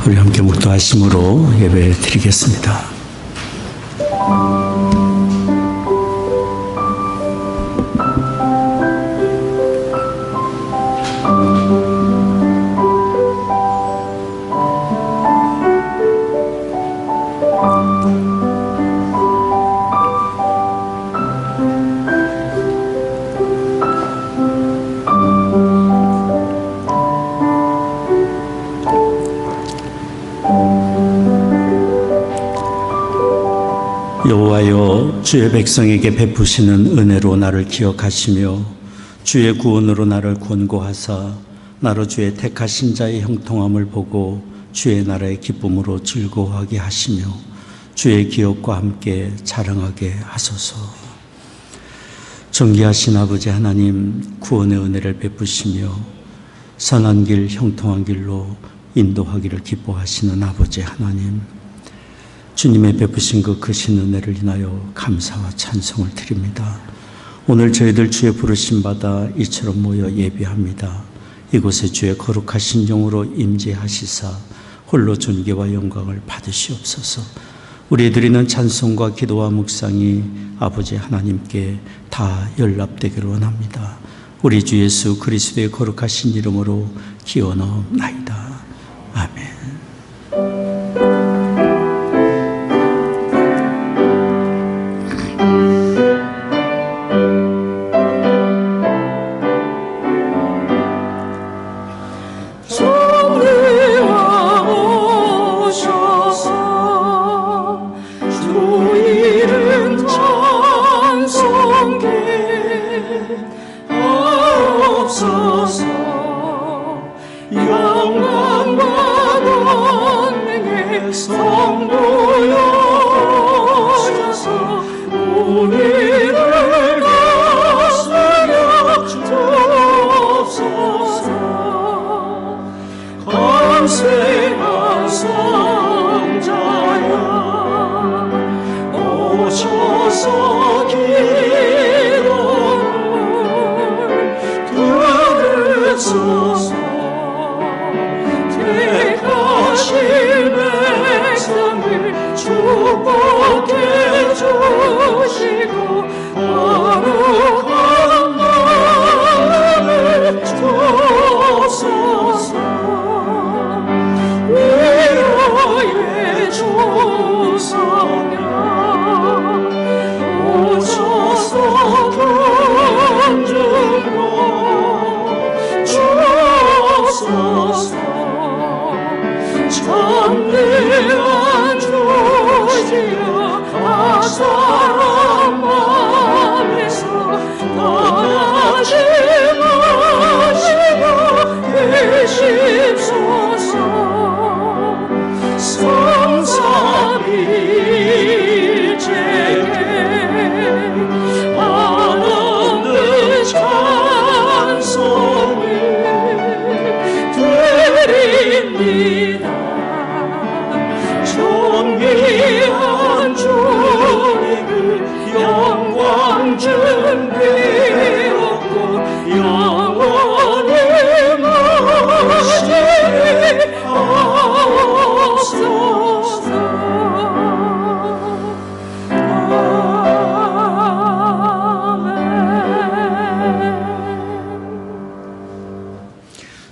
우리 함께 묵도하심으로 예배 드리겠습니다. 여호와여, 주의 백성에게 베푸시는 은혜로 나를 기억하시며 주의 구원으로 나를 권고하사 나로 주의 택하신 자의 형통함을 보고 주의 나라의 기쁨으로 즐거워하게 하시며 주의 기업과 함께 자랑하게 하소서. 존귀하신 아버지 하나님, 구원의 은혜를 베푸시며 선한 길, 형통한 길로 인도하기를 기뻐하시는 아버지 하나님, 주님의 베푸신 그 크신 은혜를 인하여 감사와 찬송을 드립니다. 오늘 저희들 주의 부르심 받아 이처럼 모여 예배합니다. 이곳에 주의 거룩하신 영으로 임재하시사 홀로 존귀와 영광을 받으시옵소서. 우리 드리는 찬송과 기도와 묵상이 아버지 하나님께 다 연락되기를 원합니다. 우리 주 예수 그리스도의 거룩하신 이름으로 기원하옵나이다. 아멘.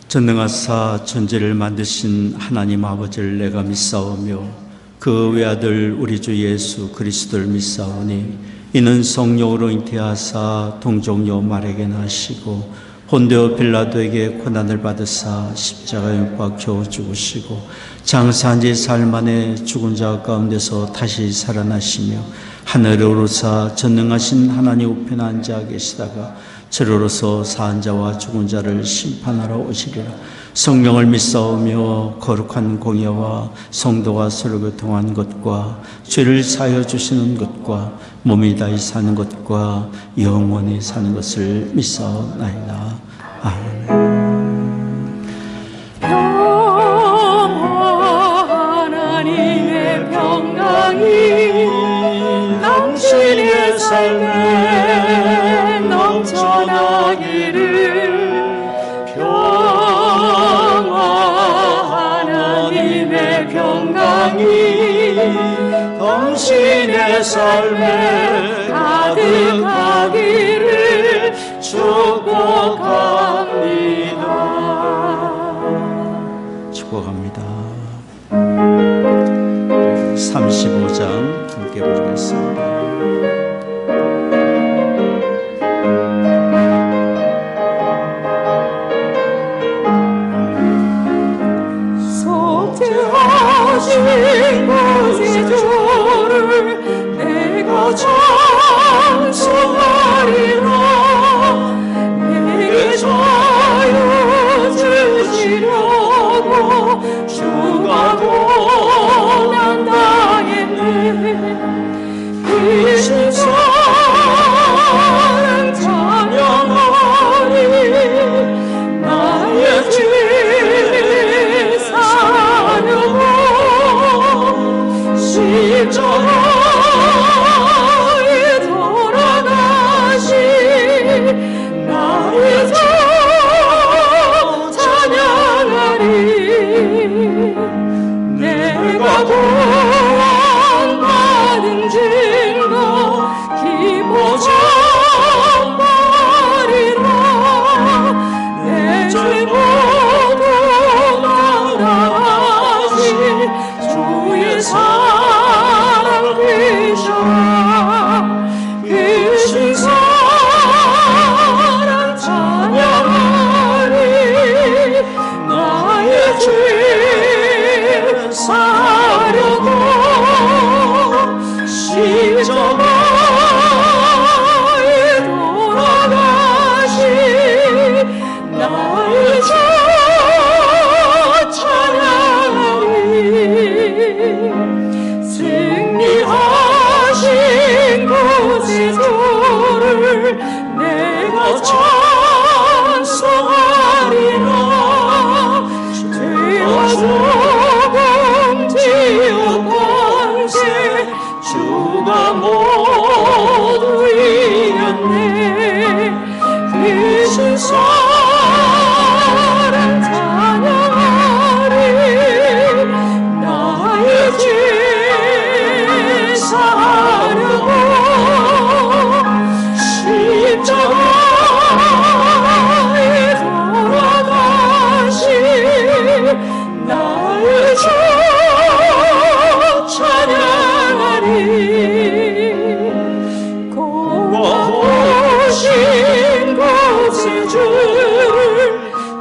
전능하사 천지를 만드신 하나님 아버지를 내가 믿사오며 그 외아들 우리 주 예수 그리스도를 믿사오니 이는 성령으로 잉태하사 동정녀 마리아에게 나시고 본디오 빌라도에게 고난을 받으사 십자가에 못 박혀 죽으시고 장사한 지 사흘 만에 죽은 자 가운데서 다시 살아나시며 하늘에 오르사 전능하신 하나님 우편에 앉아 계시다가 저로서 사한 자와 죽은 자를 심판하러 오시리라. 성령을 믿사오며 거룩한 공예와 성도가 서로 교통한 것과 죄를 사하여 주시는 것과 몸이 다시 사는 것과 영원히 사는 것을 믿사옵나이다. 아멘. 하나님의 평강이 당신의 삶에 넘쳐나기를. 평화 하나님 하나님의 평강이 당신의 삶에 가득하기를 축복합니다. 축복합니다. 35장 함께 부르겠습니다. 속죄하신 구세주를 내가 찬송하리라. 내게 자유 주시려고 주가 고난당했네. 크신 사랑 찬양하리. 나의 죄 사려고 십자가에 돌아가신 나의 주 찬양하리. 내가 구원받은 증거 기뻐 전파리라. 내 죄 모두 나가신 주의 사랑 되셔라. 크신 사랑 찬양하리. 나의 죄 사려고 십자가에 돌아가신 나의 주 찬양하리. 승리하신 구세주를 내가 찬송하리라. 죄와 죽음 지옥 권세 주가 모두 이겼네. 크신 사랑 찬양하리. 나의 죄 사려고 십자가에 돌아가신 나의 주 찬양하리. 고아오신 구세주를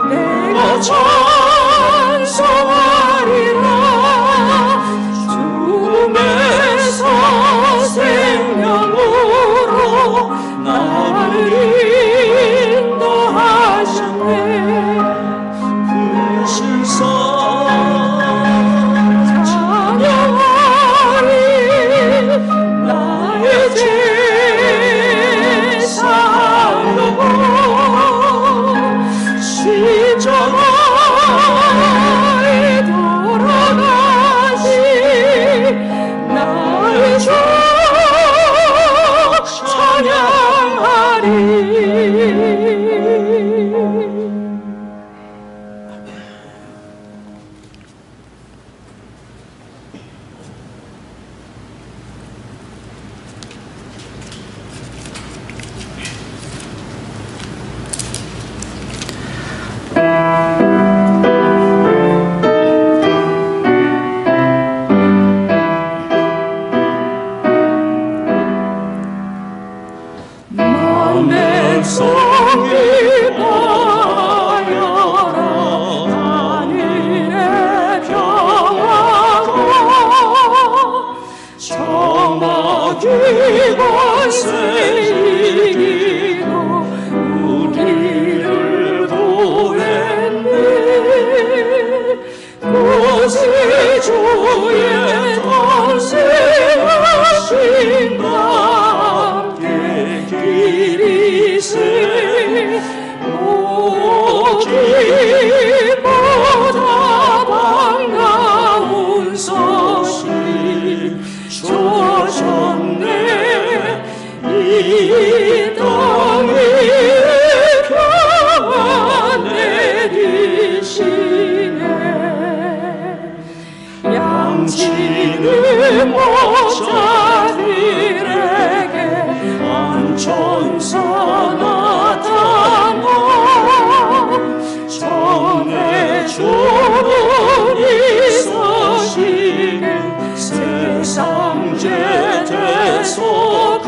내가 찬송하리라. 죽음에서 생명으로 나를 인도하셨네. 크신 사랑 찬양하리. 나의 죄 사려고 십자가에 돌아가신 나의 주 찬양하리. 주셨네. 당신의 모자들에게 천사 나타나 전해주는 이 소식을 세상 죄대속할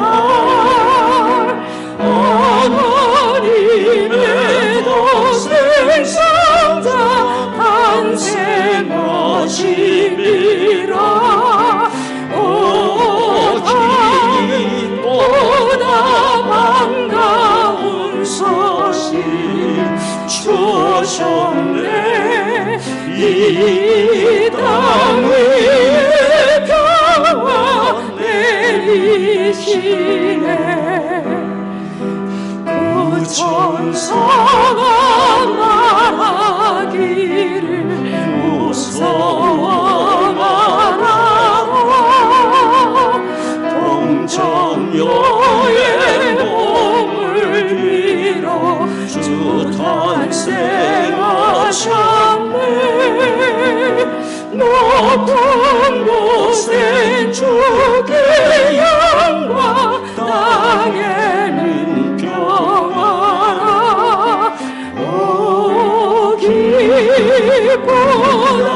하나님의 도생상자 탄생하심이라. 기보다 반가운 소식 주셨네. 이 땅 위에 평화 내리시네. 그 천사가 말하기를 무서워 말아라. 동정녀의 몸을 빌어 주 탄생하셨네. 높은 곳엔 주의 영광 땅에는 평화라. 오 기쁘다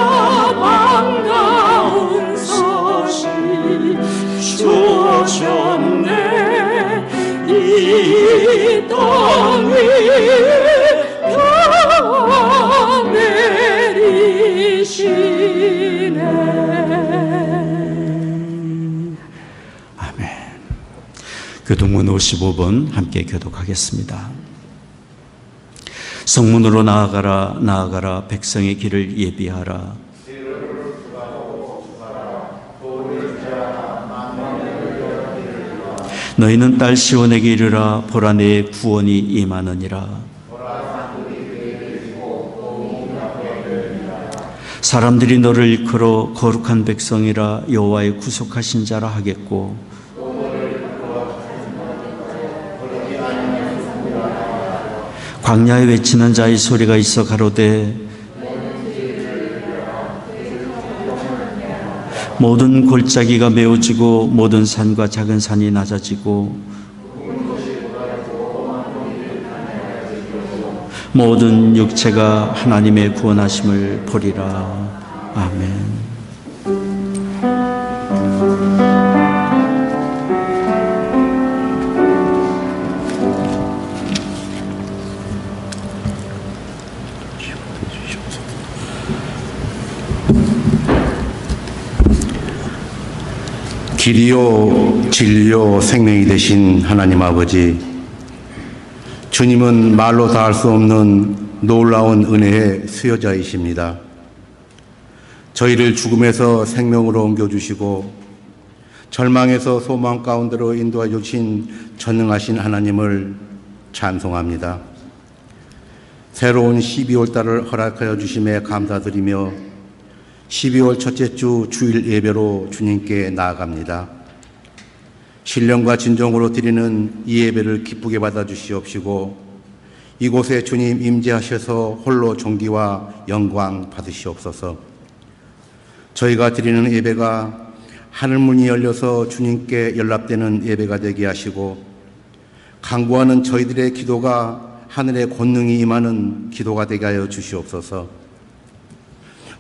반가운 소식 주셨네. 이 땅 위에 평화 내리시네. 아멘. 교동문 55번 함께 교독하겠습니다. 성문으로 나아가라 나아가라 백성의 길을 예비하라. 너희는 딸 시온에게 이르라. 보라 내 구원이 임하느니라. 사람들이 너를 일컬어 거룩한 백성이라 여호와의 구속하신 자라 하겠고, 광야에 외치는 자의 소리가 있어 가로되 모든 골짜기가 메워지고 모든 산과 작은 산이 낮아지고 모든 육체가 하나님의 구원하심을 보리라. 아멘. 길이요 진리요 생명이 되신 하나님 아버지, 주님은 말로 다할 수 없는 놀라운 은혜의 수여자이십니다. 저희를 죽음에서 생명으로 옮겨주시고 절망에서 소망 가운데로 인도해 주신 전능하신 하나님을 찬송합니다. 새로운 12월 달을 허락하여 주심에 감사드리며 12월 첫째 주 주일 예배로 주님께 나아갑니다. 신령과 진정으로 드리는 이 예배를 기쁘게 받아주시옵시고 이곳에 주님 임재하셔서 홀로 존귀와 영광 받으시옵소서. 저희가 드리는 예배가 하늘문이 열려서 주님께 연락되는 예배가 되게 하시고 간구하는 저희들의 기도가 하늘의 권능이 임하는 기도가 되게 하여 주시옵소서.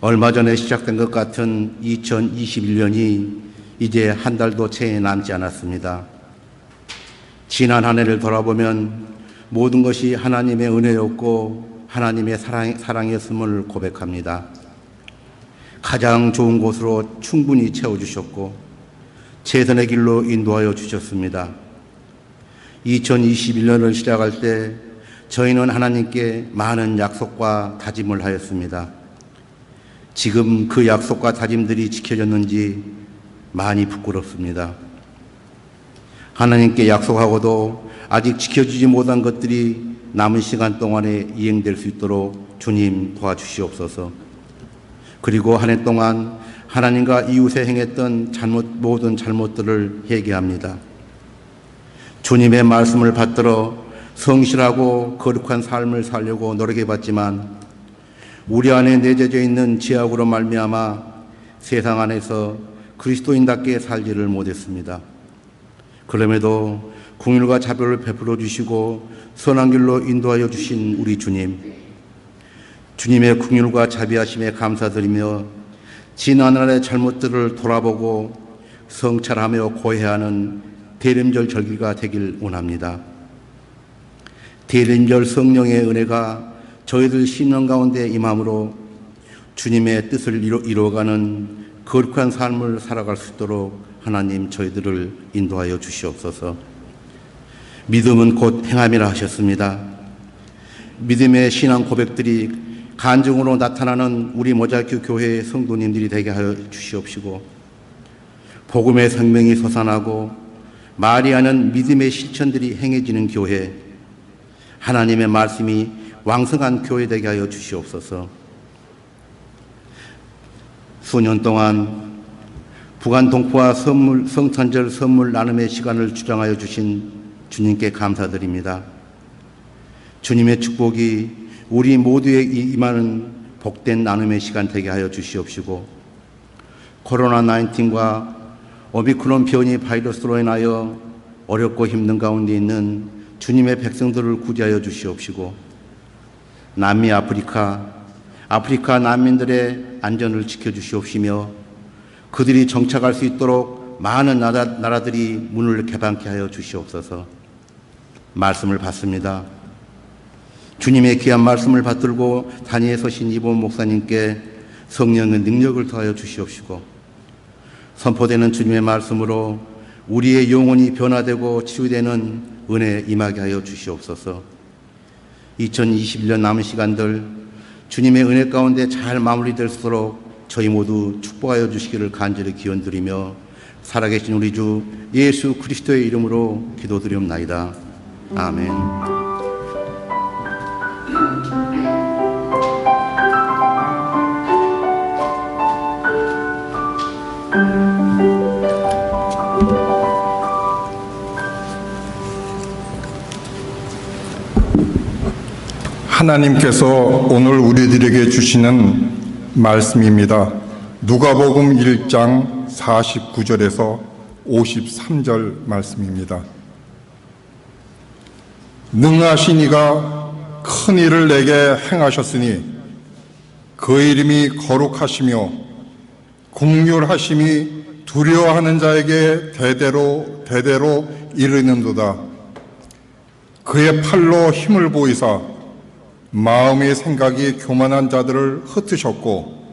얼마 전에 시작된 것 같은 2021년이 이제 한 달도 채 남지 않았습니다. 지난 한 해를 돌아보면 모든 것이 하나님의 은혜였고 하나님의 사랑이었음을 고백합니다. 가장 좋은 곳으로 충분히 채워주셨고 최선의 길로 인도하여 주셨습니다. 2021년을 시작할 때 저희는 하나님께 많은 약속과 다짐을 하였습니다. 지금 그 약속과 다짐들이 지켜졌는지 많이 부끄럽습니다. 하나님께 약속하고도 아직 지켜지지 못한 것들이 남은 시간 동안에 이행될 수 있도록 주님 도와주시옵소서. 그리고 한 해 동안 하나님과 이웃에 행했던 모든 잘못들을 회개합니다. 주님의 말씀을 받들어 성실하고 거룩한 삶을 살려고 노력해봤지만 우리 안에 내재져 있는 죄악으로 말미암아 세상 안에서 그리스도인답게 살지를 못했습니다. 그럼에도 긍휼과 자비를 베풀어 주시고 선한 길로 인도하여 주신 우리 주님, 주님의 긍휼과 자비하심에 감사드리며 지난날의 잘못들을 돌아보고 성찰하며 고해하는 대림절 절기가 되길 원합니다. 대림절 성령의 은혜가 저희들 심령 가운데 임함으로 주님의 뜻을 이루어가는 거룩한 삶을 살아갈 수 있도록 하나님 저희들을 인도하여 주시옵소서. 믿음은 곧 행함이라 하셨습니다. 믿음의 신앙 고백들이 간증으로 나타나는 우리 모자이크 교회의 성도님들이 되게 하여 주시옵시고, 복음의 생명이 솟아나고 말이하는 믿음의 실천들이 행해지는 교회, 하나님의 말씀이 왕성한 교회 되게 하여 주시옵소서. 수년 동안 부관 동포와 성탄절 선물 나눔의 시간을 주장하여 주신 주님께 감사드립니다. 주님의 축복이 우리 모두에게 임하는 복된 나눔의 시간 되게 하여 주시옵시고, 코로나19과 오미크론 변이 바이러스로 인하여 어렵고 힘든 가운데 있는 주님의 백성들을 구제하여 주시옵시고, 남미 아프리카 난민들의 안전을 지켜주시옵시며, 그들이 정착할 수 있도록 많은 나라들이 문을 개방케 하여 주시옵소서. 말씀을 받습니다. 주님의 귀한 말씀을 받들고 단위에 서신 이본 목사님께 성령의 능력을 더하여 주시옵시고, 선포되는 주님의 말씀으로 우리의 영혼이 변화되고 치유되는 은혜 임하게 하여 주시옵소서. 2021년 남은 시간들 주님의 은혜 가운데 잘 마무리될수록 저희 모두 축복하여 주시기를 간절히 기원드리며, 살아계신 우리 주 예수 그리스도의 이름으로 기도드리옵나이다. 아멘. 하나님께서 오늘 우리들에게 주시는 말씀입니다. 누가복음 1장 49절에서 53절 말씀입니다. 능하신 이가 큰 일을 내게 행하셨으니 그 이름이 거룩하시며 긍휼하심이 두려워하는 자에게 대대로 이르는도다. 그의 팔로 힘을 보이사 마음의 생각이 교만한 자들을 흩으셨고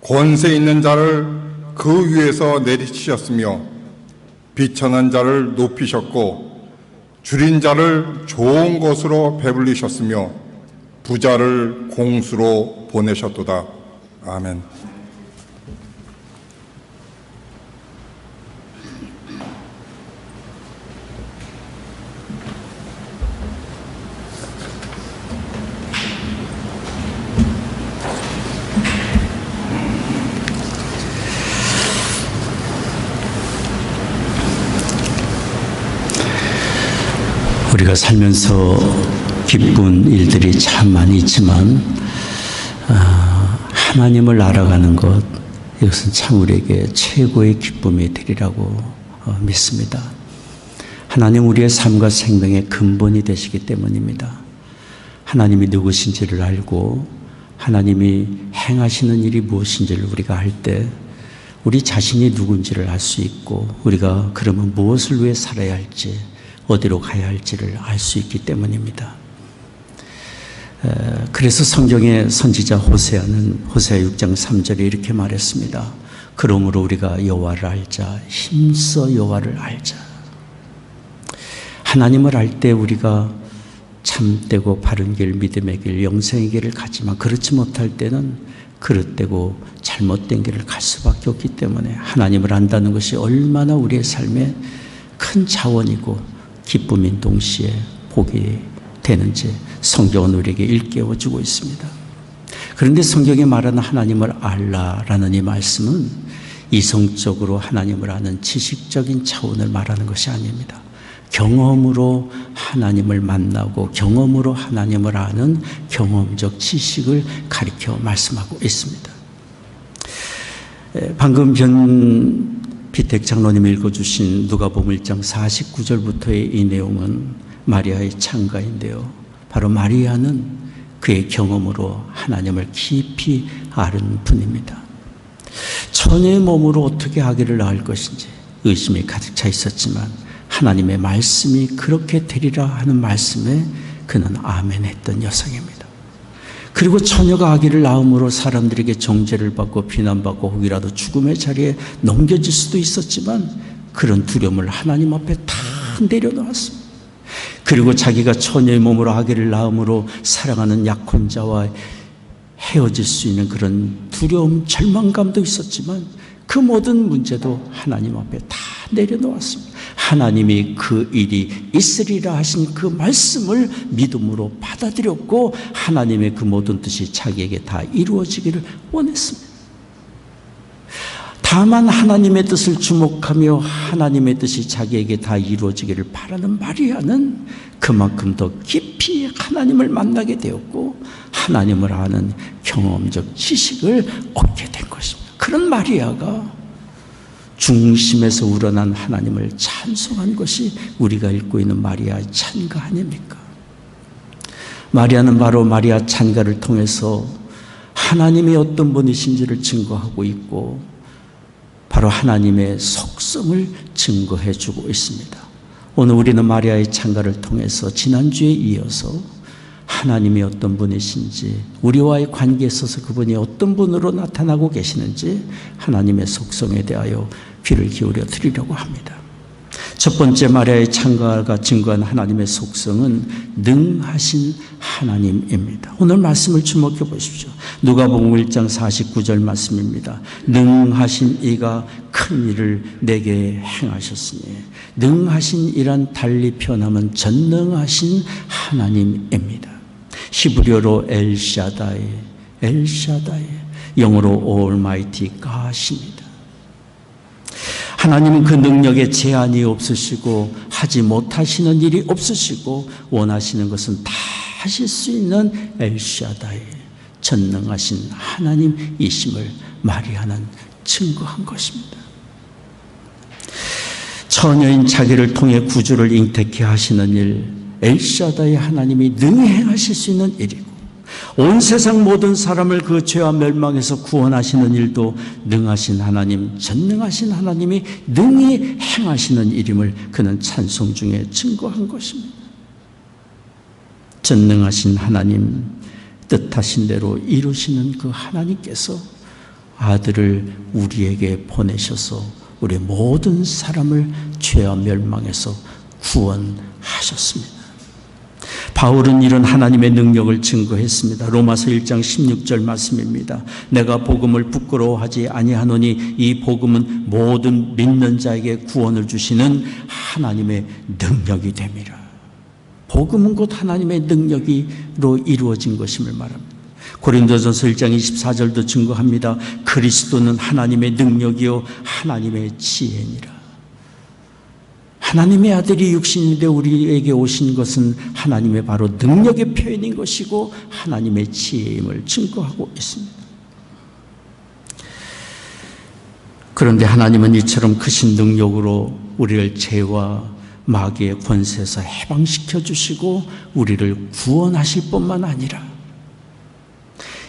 권세 있는 자를 그 위에서 내리치셨으며 비천한 자를 높이셨고 줄인 자를 좋은 것으로 배불리셨으며 부자를 공수로 보내셨도다. 아멘. 우리가 살면서 기쁜 일들이 참 많이 있지만 하나님을 알아가는 것, 이것은 참 우리에게 최고의 기쁨이 되리라고 믿습니다. 하나님 우리의 삶과 생명의 근본이 되시기 때문입니다. 하나님이 누구신지를 알고 하나님이 행하시는 일이 무엇인지를 우리가 알 때 우리 자신이 누군지를 알 수 있고, 우리가 그러면 무엇을 위해 살아야 할지, 어디로 가야 할지를 알 수 있기 때문입니다. 그래서 성경의 선지자 호세아는 호세아 6장 3절에 이렇게 말했습니다. 그러므로 우리가 여호와를 알자, 힘써 여호와를 알자. 하나님을 알 때 우리가 참되고 바른 길, 믿음의 길, 영생의 길을 가지만, 그렇지 못할 때는 그릇되고 잘못된 길을 갈 수밖에 없기 때문에 하나님을 안다는 것이 얼마나 우리의 삶에 큰 자원이고 기쁨인 동시에 복이 되는지 성경은 우리에게 일깨워주고 있습니다. 그런데 성경에 말하는 하나님을 알라라는 이 말씀은 이성적으로 하나님을 아는 지식적인 차원을 말하는 것이 아닙니다. 경험으로 하나님을 만나고 경험으로 하나님을 아는 경험적 지식을 가리켜 말씀하고 있습니다. 방금 변피택 장로님 읽어주신 누가복음 1장 49절부터의 이 내용은 마리아의 찬가인데요. 바로 마리아는 그의 경험으로 하나님을 깊이 아는 분입니다. 처녀의 몸으로 어떻게 아기를 낳을 것인지 의심이 가득 차 있었지만 하나님의 말씀이 그렇게 되리라 하는 말씀에 그는 아멘했던 여성입니다. 그리고 처녀가 아기를 낳음으로 사람들에게 정죄를 받고 비난받고 혹이라도 죽음의 자리에 넘겨질 수도 있었지만 그런 두려움을 하나님 앞에 다 내려놓았습니다. 그리고 자기가 처녀의 몸으로 아기를 낳음으로 사랑하는 약혼자와 헤어질 수 있는 그런 두려움, 절망감도 있었지만 그 모든 문제도 하나님 앞에 다 내려놓았습니다. 하나님이 그 일이 있으리라 하신 그 말씀을 믿음으로 받아들였고 하나님의 그 모든 뜻이 자기에게 다 이루어지기를 원했습니다. 다만 하나님의 뜻을 주목하며 하나님의 뜻이 자기에게 다 이루어지기를 바라는 마리아는 그만큼 더 깊이 하나님을 만나게 되었고 하나님을 아는 경험적 지식을 얻게 된 것입니다. 그런 마리아가 중심에서 우러난 하나님을 찬송한 것이 우리가 읽고 있는 마리아의 찬가 아닙니까? 마리아는 바로 마리아 찬가를 통해서 하나님이 어떤 분이신지를 증거하고 있고 바로 하나님의 속성을 증거해 주고 있습니다. 오늘 우리는 마리아의 찬가를 통해서 지난주에 이어서 하나님이 어떤 분이신지 우리와의 관계에 있어서 그분이 어떤 분으로 나타나고 계시는지 하나님의 속성에 대하여 귀를 기울여 드리려고 합니다. 첫 번째 마리아의 찬가가 증거한 하나님의 속성은 능하신 하나님입니다. 오늘 말씀을 주목해 보십시오. 누가복음 1장 49절 말씀입니다. 능하신 이가 큰 일을 내게 행하셨으니 능하신 이란 달리 표현하면 전능하신 하나님입니다. 히브리어로 엘샤다이, 영어로 Almighty God입니다. 하나님은 그 능력에 제한이 없으시고 하지 못하시는 일이 없으시고 원하시는 것은 다 하실 수 있는 엘샤다이, 전능하신 하나님이심을 마리아는 증거한 것입니다. 처녀인 자기를 통해 구주를 잉태케 하시는 일, 엘샤다이 하나님이 능히 행하실 수 있는 일이고 온 세상 모든 사람을 그 죄와 멸망에서 구원하시는 일도 능하신 하나님, 전능하신 하나님이 능히 행하시는 일임을 그는 찬송 중에 증거한 것입니다. 전능하신 하나님, 뜻하신 대로 이루시는 그 하나님께서 아들을 우리에게 보내셔서 우리 모든 사람을 죄와 멸망에서 구원하셨습니다. 바울은 이런 하나님의 능력을 증거했습니다. 로마서 1장 16절 말씀입니다. 내가 복음을 부끄러워하지 아니하노니 이 복음은 모든 믿는 자에게 구원을 주시는 하나님의 능력이 됨이라. 복음은 곧 하나님의 능력으로 이루어진 것임을 말합니다. 고린도전서 1장 24절도 증거합니다. 그리스도는 하나님의 능력이요 하나님의 지혜니라. 하나님의 아들이 육신이 되어 우리에게 오신 것은 하나님의 바로 능력의 표현인 것이고 하나님의 지혜임을 증거하고 있습니다. 그런데 하나님은 이처럼 크신 능력으로 우리를 죄와 마귀의 권세에서 해방시켜 주시고 우리를 구원하실 뿐만 아니라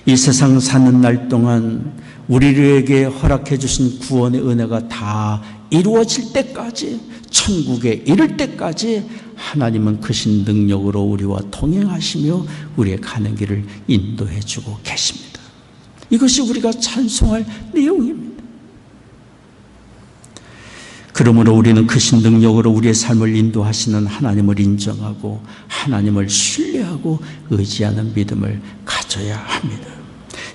이 세상 사는 날 동안 우리에게 허락해 주신 구원의 은혜가 다 이루어질 때까지, 천국에 이를 때까지 하나님은 크신 능력으로 우리와 동행하시며 우리의 가는 길을 인도해 주고 계십니다. 이것이 우리가 찬송할 내용입니다. 그러므로 우리는 크신 능력으로 우리의 삶을 인도하시는 하나님을 인정하고 하나님을 신뢰하고 의지하는 믿음을 가져야 합니다.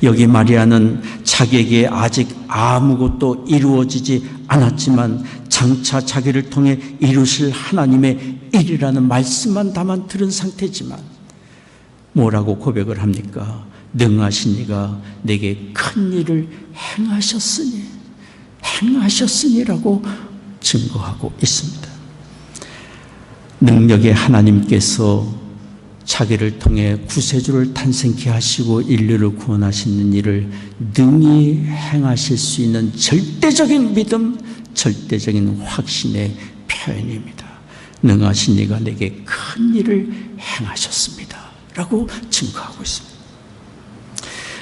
여기 마리아는 자기에게 아직 아무것도 이루어지지 않았지만 장차 자기를 통해 이루실 하나님의 일이라는 말씀만 다만 들은 상태지만 뭐라고 고백을 합니까? 능하신 이가 내게 큰 일을 행하셨으니라고 증거하고 있습니다. 능력의 하나님께서 자기를 통해 구세주를 탄생케 하시고 인류를 구원하시는 일을 능히 행하실 수 있는 절대적인 믿음, 절대적인 확신의 표현입니다. 능하신 이가 내게 큰 일을 행하셨습니다 라고 증거하고 있습니다.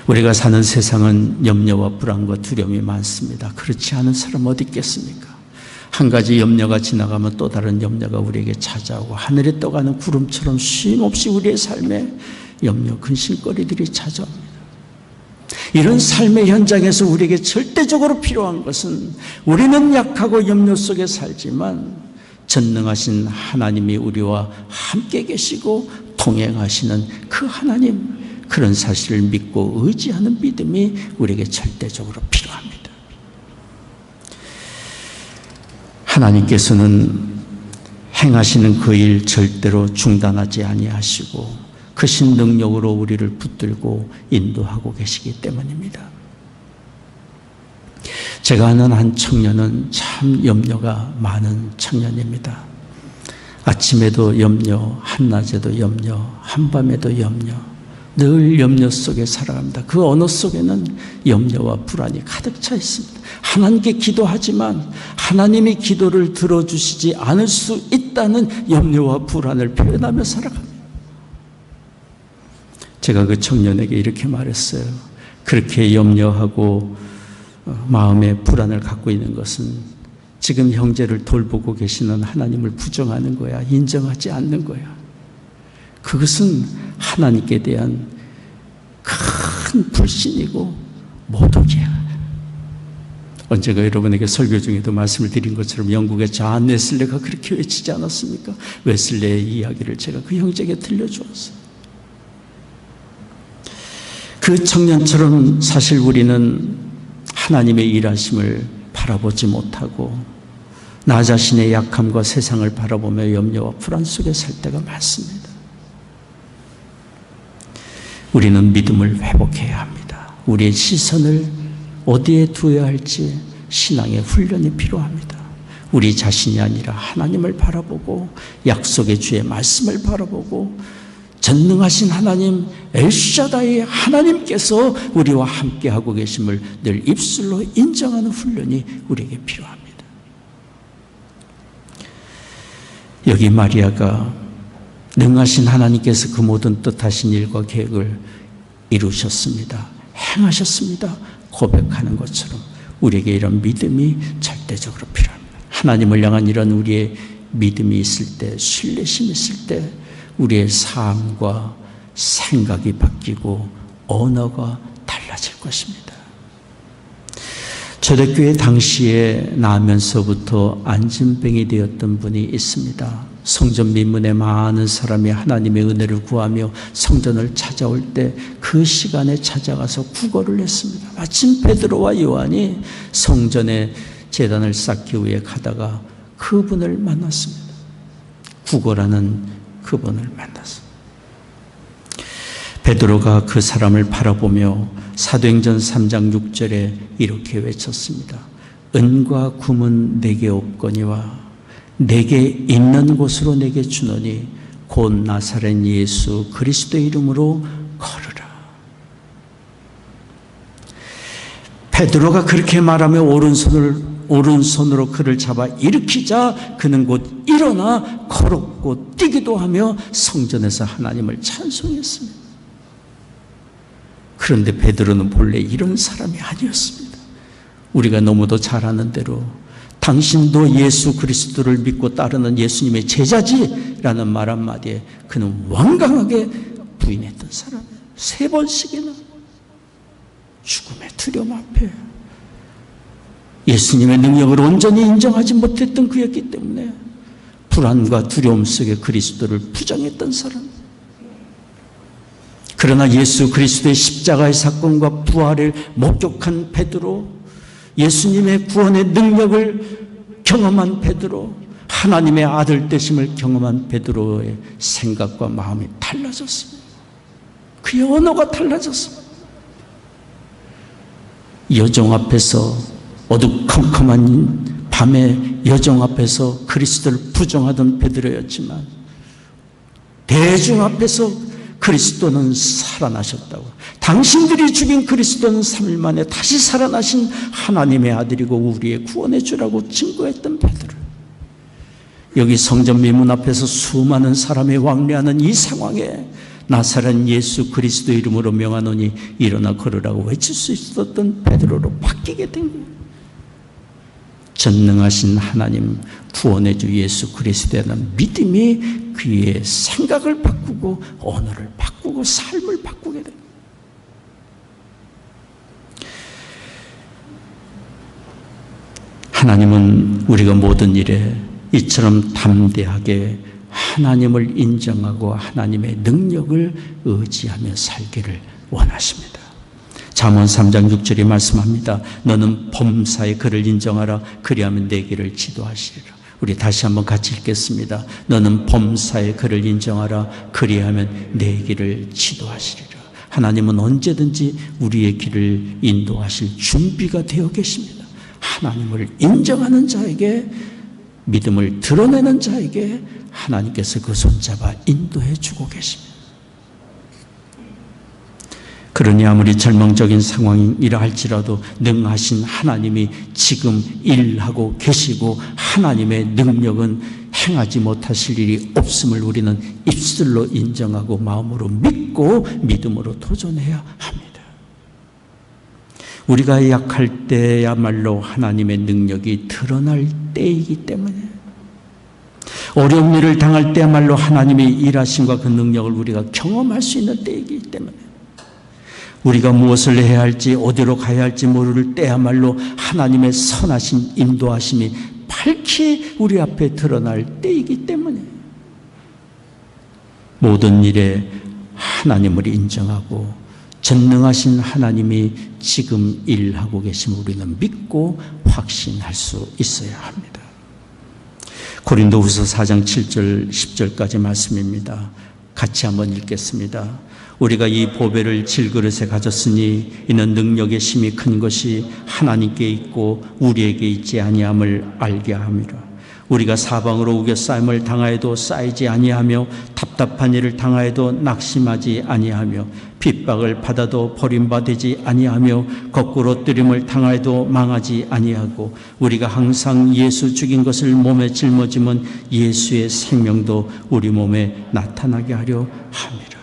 우리가 사는 세상은 염려와 불안과 두려움이 많습니다. 그렇지 않은 사람 어디 있겠습니까? 한 가지 염려가 지나가면 또 다른 염려가 우리에게 찾아오고 하늘에 떠가는 구름처럼 쉼없이 우리의 삶에 염려, 근심거리들이 찾아옵니다. 이런 삶의 현장에서 우리에게 절대적으로 필요한 것은 우리는 약하고 염려 속에 살지만 전능하신 하나님이 우리와 함께 계시고 동행하시는 그 하나님, 그런 사실을 믿고 의지하는 믿음이 우리에게 절대적으로 필요합니다. 하나님께서는 행하시는 그 일 절대로 중단하지 아니하시고 크신 능력으로 우리를 붙들고 인도하고 계시기 때문입니다. 제가 아는 한 청년은 참 염려가 많은 청년입니다. 아침에도 염려, 한낮에도 염려, 한밤에도 염려, 늘 염려 속에 살아갑니다. 그 언어 속에는 염려와 불안이 가득 차 있습니다. 하나님께 기도하지만 하나님이 기도를 들어주시지 않을 수 있다는 염려와 불안을 표현하며 살아갑니다. 제가 그 청년에게 이렇게 말했어요. 그렇게 염려하고 마음에 불안을 갖고 있는 것은 지금 형제를 돌보고 계시는 하나님을 부정하는 거야. 인정하지 않는 거야. 그것은 하나님께 대한 큰 불신이고 모독이야. 언제가 여러분에게 설교 중에도 말씀을 드린 것처럼 영국의 존 웨슬레가 그렇게 외치지 않았습니까? 웨슬레의 이야기를 제가 그 형제에게 들려주었어요. 그 청년처럼 사실 우리는 하나님의 일하심을 바라보지 못하고 나 자신의 약함과 세상을 바라보며 염려와 불안 속에 살 때가 많습니다. 우리는 믿음을 회복해야 합니다. 우리의 시선을 어디에 두어야 할지 신앙의 훈련이 필요합니다. 우리 자신이 아니라 하나님을 바라보고 약속의 주의 말씀을 바라보고 전능하신 하나님 엘샤다이 하나님께서 우리와 함께하고 계심을 늘 입술로 인정하는 훈련이 우리에게 필요합니다. 여기 마리아가 능하신 하나님께서 그 모든 뜻하신 일과 계획을 이루셨습니다. 행하셨습니다. 고백하는 것처럼 우리에게 이런 믿음이 절대적으로 필요합니다. 하나님을 향한 이런 우리의 믿음이 있을 때, 신뢰심이 있을 때 우리의 삶과 생각이 바뀌고 언어가 달라질 것입니다. 초대교회 당시에 나면서부터 안진병이 되었던 분이 있습니다. 성전 민문에 많은 사람이 하나님의 은혜를 구하며 성전을 찾아올 때 그 시간에 찾아가서 구걸을 했습니다. 마침 베드로와 요한이 성전에 제단을 쌓기 위해 가다가 그분을 만났습니다. 구걸하는 그분을 만났습니다. 베드로가 그 사람을 바라보며 사도행전 3장 6절에 이렇게 외쳤습니다. 은과 금은 내게 없거니와 내게 있는 곳으로 내게 주노니 곧 나사렛 예수 그리스도의 이름으로 걸으라. 베드로가 그렇게 말하며 오른손으로 그를 잡아 일으키자 그는 곧 일어나 걸었고 뛰기도 하며 성전에서 하나님을 찬송했습니다. 그런데 베드로는 본래 이런 사람이 아니었습니다. 우리가 너무도 잘 아는 대로 당신도 예수 그리스도를 믿고 따르는 예수님의 제자지라는 말 한마디에 그는 완강하게 부인했던 사람이에요. 3번씩이나 죽음의 두려움 앞에 예수님의 능력을 온전히 인정하지 못했던 그였기 때문에 불안과 두려움 속에 그리스도를 부정했던 사람. 그러나 예수 그리스도의 십자가의 사건과 부활을 목격한 베드로, 예수님의 구원의 능력을 경험한 베드로, 하나님의 아들 되심을 경험한 베드로의 생각과 마음이 달라졌습니다. 그의 언어가 달라졌습니다. 여정 앞에서, 어두컴컴한 밤의 여정 앞에서 그리스도를 부정하던 베드로였지만 대중 앞에서 그리스도는 살아나셨다고, 당신들이 죽인 그리스도는 3일 만에 다시 살아나신 하나님의 아들이고 우리의 구원의 주라고 증거했던 베드로, 여기 성전 미문 앞에서 수많은 사람이 왕래하는 이 상황에 나사렛 예수 그리스도 이름으로 명하노니 일어나 걸으라고 외칠 수 있었던 베드로로 바뀌게 된 거예요. 전능하신 하나님 구원의 주 예수 그리스도에 대한 믿음이 그의 생각을 바꾸고 언어를 바꾸고 삶을 바꾸게 됩니다. 하나님은 우리가 모든 일에 이처럼 담대하게 하나님을 인정하고 하나님의 능력을 의지하며 살기를 원하십니다. 잠언 3장 6절에 말씀합니다. 너는 범사의 그를 인정하라. 그리하면 내 길을 지도하시리라. 우리 다시 한번 같이 읽겠습니다. 너는 범사의 그를 인정하라. 그리하면 내 길을 지도하시리라. 하나님은 언제든지 우리의 길을 인도하실 준비가 되어 계십니다. 하나님을 인정하는 자에게, 믿음을 드러내는 자에게 하나님께서 그 손잡아 인도해 주고 계십니다. 그러니 아무리 절망적인 상황이라 할지라도 능하신 하나님이 지금 일하고 계시고 하나님의 능력은 행하지 못하실 일이 없음을 우리는 입술로 인정하고 마음으로 믿고 믿음으로 도전해야 합니다. 우리가 약할 때야말로 하나님의 능력이 드러날 때이기 때문에, 어려운 일을 당할 때야말로 하나님의 일하심과 그 능력을 우리가 경험할 수 있는 때이기 때문에, 우리가 무엇을 해야 할지 어디로 가야 할지 모를 때야말로 하나님의 선하신 인도하심이 밝히 우리 앞에 드러날 때이기 때문에 모든 일에 하나님을 인정하고 전능하신 하나님이 지금 일하고 계심을 우리는 믿고 확신할 수 있어야 합니다. 고린도후서 4장 7절 10절까지 말씀입니다. 같이 한번 읽겠습니다. 우리가 이 보배를 질그릇에 가졌으니 이는 능력의 힘이 큰 것이 하나님께 있고 우리에게 있지 아니함을 알게 함이라. 우리가 사방으로 우겨싸임을 당하여도 쌓이지 아니하며 답답한 일을 당하여도 낙심하지 아니하며 핍박을 받아도 버림받지 아니하며 거꾸로 뜨림을 당하여도 망하지 아니하고 우리가 항상 예수 죽인 것을 몸에 짊어지면 예수의 생명도 우리 몸에 나타나게 하려 함이라.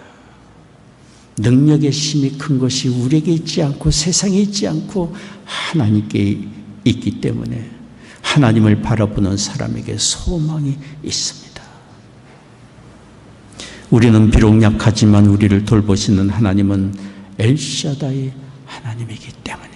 능력의 힘이 큰 것이 우리에게 있지 않고 세상에 있지 않고 하나님께 있기 때문에 하나님을 바라보는 사람에게 소망이 있습니다. 우리는 비록 약하지만 우리를 돌보시는 하나님은 엘샤다이 하나님이기 때문에,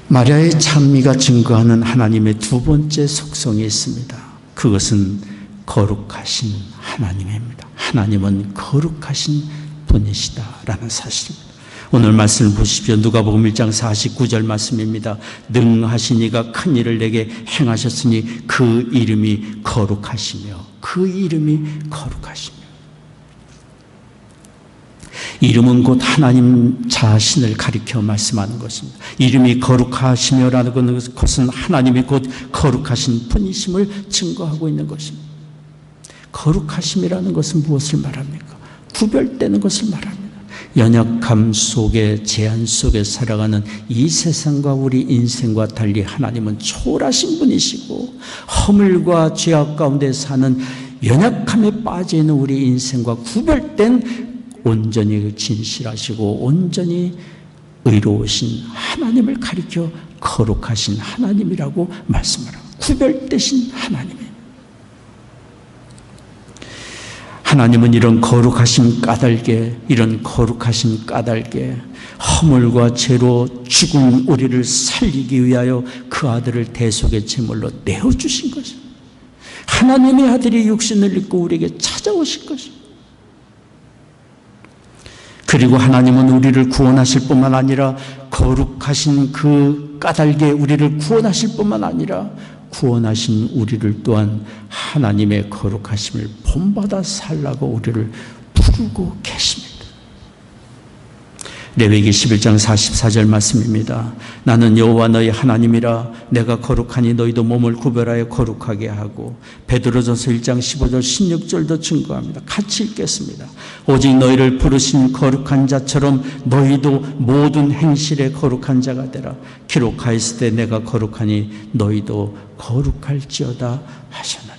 마리아의 찬미가 증거하는 하나님의 두 번째 속성이 있습니다. 그것은 거룩하신 하나님입니다. 하나님은 거룩하신 분이시다라는 사실입니다. 오늘 말씀을 보십시오. 누가복음 1장 49절 말씀입니다. 능하신 이가 큰 일을 내게 행하셨으니 그 이름이 거룩하시며, 그 이름이 거룩하시며. 이름은 곧 하나님 자신을 가리켜 말씀하는 것입니다. 이름이 거룩하시며라는 것은 하나님이 곧 거룩하신 분이심을 증거하고 있는 것입니다. 거룩하심이라는 것은 무엇을 말합니까? 구별되는 것을 말합니다. 연약함 속에, 제한 속에 살아가는 이 세상과 우리 인생과 달리 하나님은 초월하신 분이시고, 허물과 죄악 가운데 사는 연약함에 빠져있는 우리 인생과 구별된 온전히 진실하시고 온전히 의로우신 하나님을 가리켜 거룩하신 하나님이라고 말씀합니다. 구별되신 하나님입니다. 하나님은 이런 거룩하신 까닭에, 이런 거룩하신 까닭에 허물과 죄로 죽은 우리를 살리기 위하여 그 아들을 대속의 제물로 내어주신 것입니다. 하나님의 아들이 육신을 입고 우리에게 찾아오신 것입니다. 그리고 하나님은 우리를 구원하실 뿐만 아니라 거룩하신 그 까닭에 우리를 구원하실 뿐만 아니라 구원하신 우리를 또한 하나님의 거룩하심을 본받아 살라고 우리를 부르고 계십니다. 레위기 11장 44절 말씀입니다. 나는 여호와 너희 하나님이라. 내가 거룩하니 너희도 몸을 구별하여 거룩하게 하고. 베드로전서 1장 15절 16절도 증거합니다. 같이 읽겠습니다. 오직 너희를 부르신 거룩한 자처럼 너희도 모든 행실에 거룩한 자가 되라. 기록하였을 때 내가 거룩하니 너희도 거룩할지어다 하셨느니라.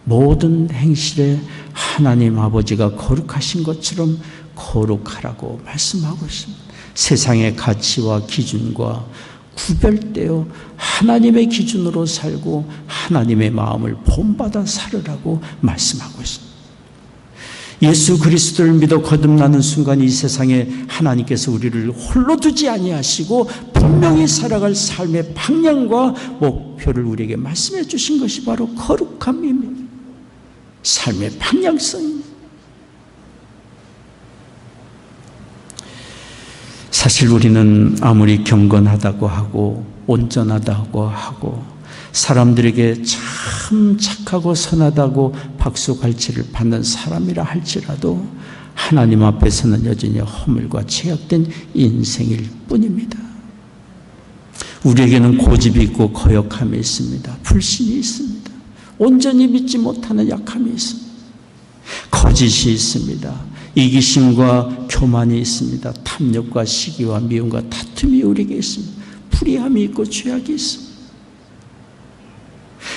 모든 행실에 하나님 아버지가 거룩하신 것처럼 거룩하라고 말씀하고 있습니다. 세상의 가치와 기준과 구별되어 하나님의 기준으로 살고 하나님의 마음을 본받아 살으라고 말씀하고 있습니다. 예수 그리스도를 믿어 거듭나는 순간 이 세상에 하나님께서 우리를 홀로 두지 아니하시고 분명히 살아갈 삶의 방향과 목표를 우리에게 말씀해 주신 것이 바로 거룩함입니다. 삶의 방향성입니다. 사실 우리는 아무리 경건하다고 하고 온전하다고 하고 사람들에게 참 착하고 선하다고 박수갈채를 받는 사람이라 할지라도 하나님 앞에서는 여전히 허물과 죄악된 인생일 뿐입니다. 우리에게는 고집이 있고 거역함이 있습니다. 불신이 있습니다. 온전히 믿지 못하는 약함이 있습니다. 거짓이 있습니다. 이기심과 교만이 있습니다. 탐욕과 시기와 미움과 다툼이 우리에게 있습니다. 불의함이 있고 죄악이 있습니다.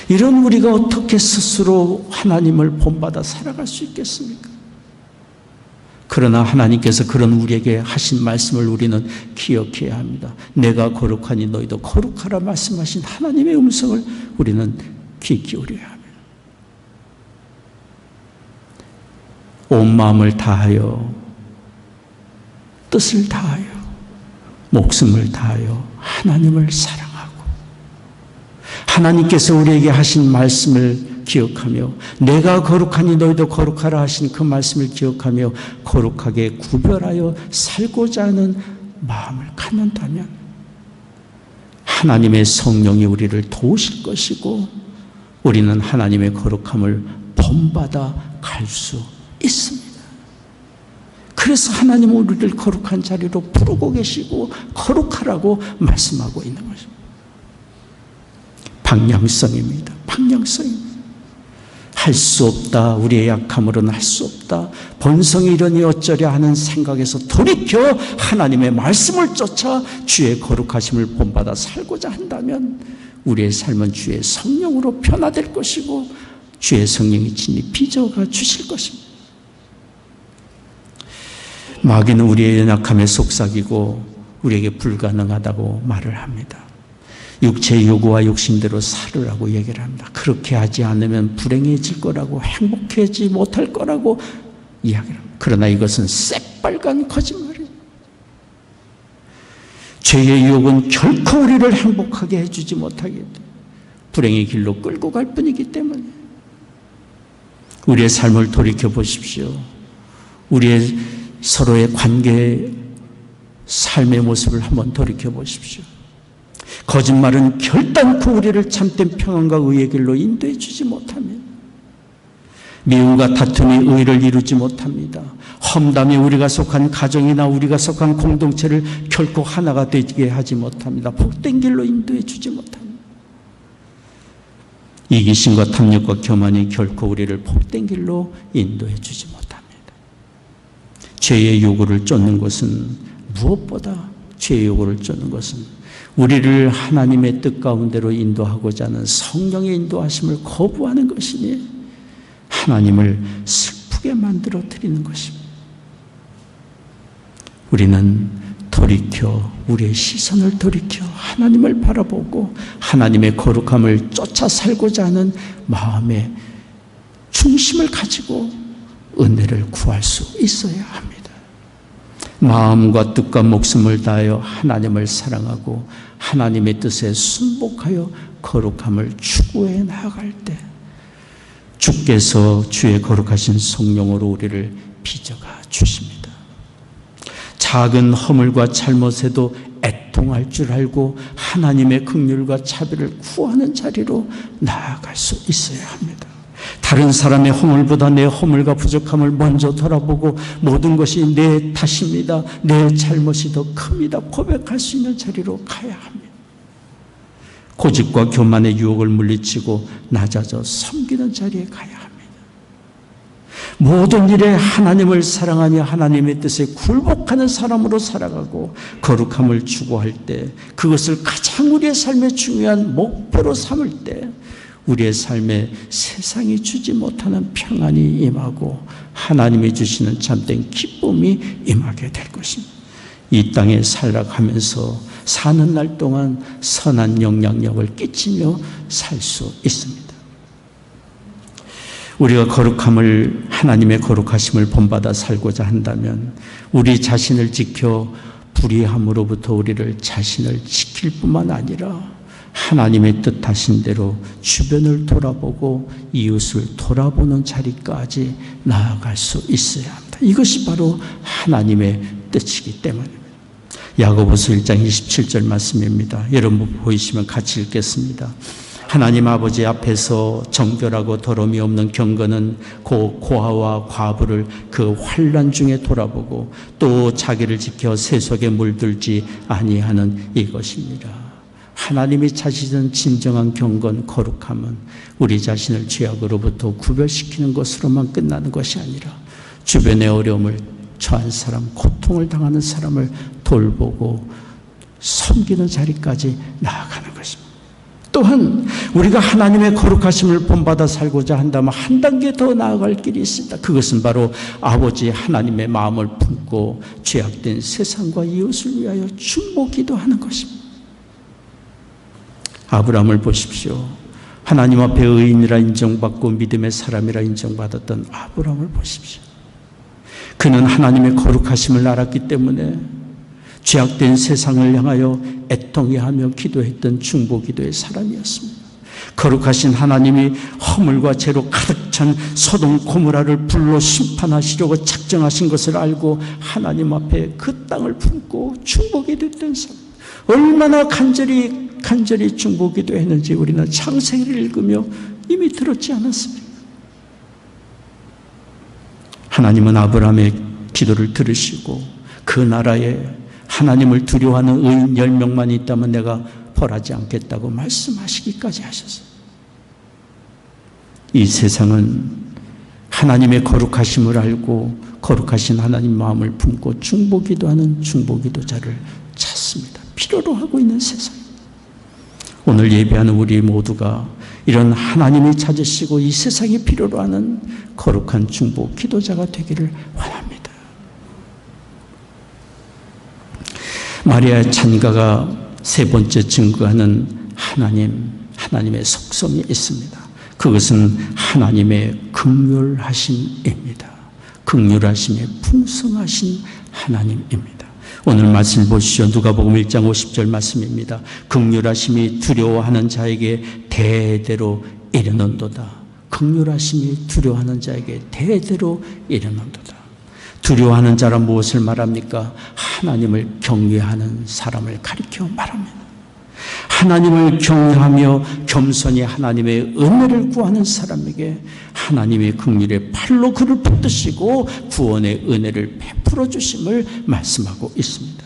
이런 우리가 어떻게 스스로 하나님을 본받아 살아갈 수 있겠습니까? 그러나 하나님께서 그런 우리에게 하신 말씀을 우리는 기억해야 합니다. 내가 거룩하니 너희도 거룩하라 말씀하신 하나님의 음성을 우리는 귀 기울여야 합니다. 온 마음을 다하여 뜻을 다하여 목숨을 다하여 하나님을 사랑하고 하나님께서 우리에게 하신 말씀을 기억하며 내가 거룩하니 너희도 거룩하라 하신 그 말씀을 기억하며 거룩하게 구별하여 살고자 하는 마음을 갖는다면 하나님의 성령이 우리를 도우실 것이고 우리는 하나님의 거룩함을 본받아 갈 수 있습니다. 그래서 하나님은 우리를 거룩한 자리로 부르고 계시고 거룩하라고 말씀하고 있는 것입니다. 방향성입니다. 방향성입니다. 할 수 없다. 우리의 약함으로는 할 수 없다. 번성이 이러니 어쩌랴 하는 생각에서 돌이켜 하나님의 말씀을 쫓아 주의 거룩하심을 본받아 살고자 한다면 우리의 삶은 주의 성령으로 변화될 것이고 주의 성령이 친히 빚어가 주실 것입니다. 마귀는 우리의 연약함에 속삭이고 우리에게 불가능하다고 말을 합니다. 육체의 요구와 욕심대로 살으라고 얘기를 합니다. 그렇게 하지 않으면 불행해질 거라고 행복해지지 못할 거라고 이야기를 합니다. 그러나 이것은 새빨간 거짓말이에요. 죄의 유혹은 결코 우리를 행복하게 해주지 못하기 때문에 불행의 길로 끌고 갈 뿐이기 때문에 우리의 삶을 돌이켜 보십시오. 우리의 서로의 관계, 삶의 모습을 한번 돌이켜 보십시오. 거짓말은 결단코 우리를 참된 평안과 의의 길로 인도해 주지 못합니다. 미움과 다툼이 의를 이루지 못합니다. 험담이 우리가 속한 가정이나 우리가 속한 공동체를 결코 하나가 되게 하지 못합니다. 복된 길로 인도해 주지 못합니다. 이기심과 탐욕과 교만이 결코 우리를 복된 길로 인도해 주지 못합니다. 죄의 요구를 쫓는 것은 무엇보다 죄의 요구를 쫓는 것은 우리를 하나님의 뜻 가운데로 인도하고자 하는 성령의 인도하심을 거부하는 것이니 하나님을 슬프게 만들어 드리는 것입니다. 우리는 돌이켜 우리의 시선을 돌이켜 하나님을 바라보고 하나님의 거룩함을 쫓아 살고자 하는 마음의 중심을 가지고 은혜를 구할 수 있어야 합니다. 마음과 뜻과 목숨을 다하여 하나님을 사랑하고 하나님의 뜻에 순복하여 거룩함을 추구해 나아갈 때 주께서 주의 거룩하신 성령으로 우리를 빚어가 주십니다. 작은 허물과 잘못에도 애통할 줄 알고 하나님의 긍휼과 자비를 구하는 자리로 나아갈 수 있어야 합니다. 다른 사람의 허물보다 내 허물과 부족함을 먼저 돌아보고 모든 것이 내 탓입니다, 내 잘못이 더 큽니다 고백할 수 있는 자리로 가야 합니다. 고집과 교만의 유혹을 물리치고 낮아져 섬기는 자리에 가야 합니다. 모든 일에 하나님을 사랑하며 하나님의 뜻에 굴복하는 사람으로 살아가고 거룩함을 추구할 때, 그것을 가장 우리의 삶의 중요한 목표로 삼을 때 우리의 삶에 세상이 주지 못하는 평안이 임하고 하나님이 주시는 참된 기쁨이 임하게 될 것입니다. 이 땅에 살아가면서 사는 날 동안 선한 영향력을 끼치며 살 수 있습니다. 우리가 거룩함을, 하나님의 거룩하심을 본받아 살고자 한다면 우리 자신을 지켜 불의함으로부터 우리를 자신을 지킬 뿐만 아니라 하나님의 뜻하신 대로 주변을 돌아보고 이웃을 돌아보는 자리까지 나아갈 수 있어야 합니다. 이것이 바로 하나님의 뜻이기 때문입니다. 야고보서 1장 27절 말씀입니다. 여러분 보이시면 같이 읽겠습니다. 하나님 아버지 앞에서 정결하고 더러움이 없는 경건은 고아와 과부를 그 환난 중에 돌아보고 또 자기를 지켜 세속에 물들지 아니하는 이것입니다. 하나님이 찾으시는 진정한 경건, 거룩함은 우리 자신을 죄악으로부터 구별시키는 것으로만 끝나는 것이 아니라 주변의 어려움을 처한 사람, 고통을 당하는 사람을 돌보고 섬기는 자리까지 나아가는 것입니다. 또한 우리가 하나님의 거룩하심을 본받아 살고자 한다면 한 단계 더 나아갈 길이 있습니다. 그것은 바로 아버지 하나님의 마음을 품고 죄악된 세상과 이웃을 위하여 중보 기도하는 것입니다. 아브라함을 보십시오. 하나님 앞에 의인이라 인정받고 믿음의 사람이라 인정받았던 아브라함을 보십시오. 그는 하나님의 거룩하심을 알았기 때문에 죄악된 세상을 향하여 애통해하며 기도했던 중보기도의 사람이었습니다. 거룩하신 하나님이 허물과 죄로 가득 찬 소돔 고모라를 불로 심판하시려고 작정하신 것을 알고 하나님 앞에 그 땅을 품고 중보기도했던 사람, 얼마나 간절히 중보기도했는지 우리는 창세기를 읽으며 이미 들었지 않았습니까? 하나님은 아브라함의 기도를 들으시고 그 나라에 하나님을 두려워하는 의인 10명만 있다면 내가 벌하지 않겠다고 말씀하시기까지 하셨어요. 이 세상은 하나님의 거룩하심을 알고 거룩하신 하나님 마음을 품고 중보기도하는 중보기도자를 찾습니다. 필요로 하고 있는 세상. 오늘 예배하는 우리 모두가 이런 하나님이 찾으시고 이 세상이 필요로 하는 거룩한 중보기도자가 되기를 원합니다. 마리아의 찬가가 세 번째 증거하는 하나님의 속성이 있습니다. 그것은 하나님의 긍휼하심입니다. 긍휼하심의 풍성하신 하나님입니다. 오늘 말씀 보시죠. 누가복음 1장 50절 말씀입니다. 긍휼하심이 두려워하는 자에게 대대로 이르는도다. 긍휼하심이 두려워하는 자에게 대대로 이르는도다. 두려워하는 자란 무엇을 말합니까? 하나님을 경외하는 사람을 가리켜 말합니다. 하나님을 경외하며 겸손히 하나님의 은혜를 구하는 사람에게 하나님의 긍휼의 팔로 그를 붙드시고 구원의 은혜를 베풀어 주심을 말씀하고 있습니다.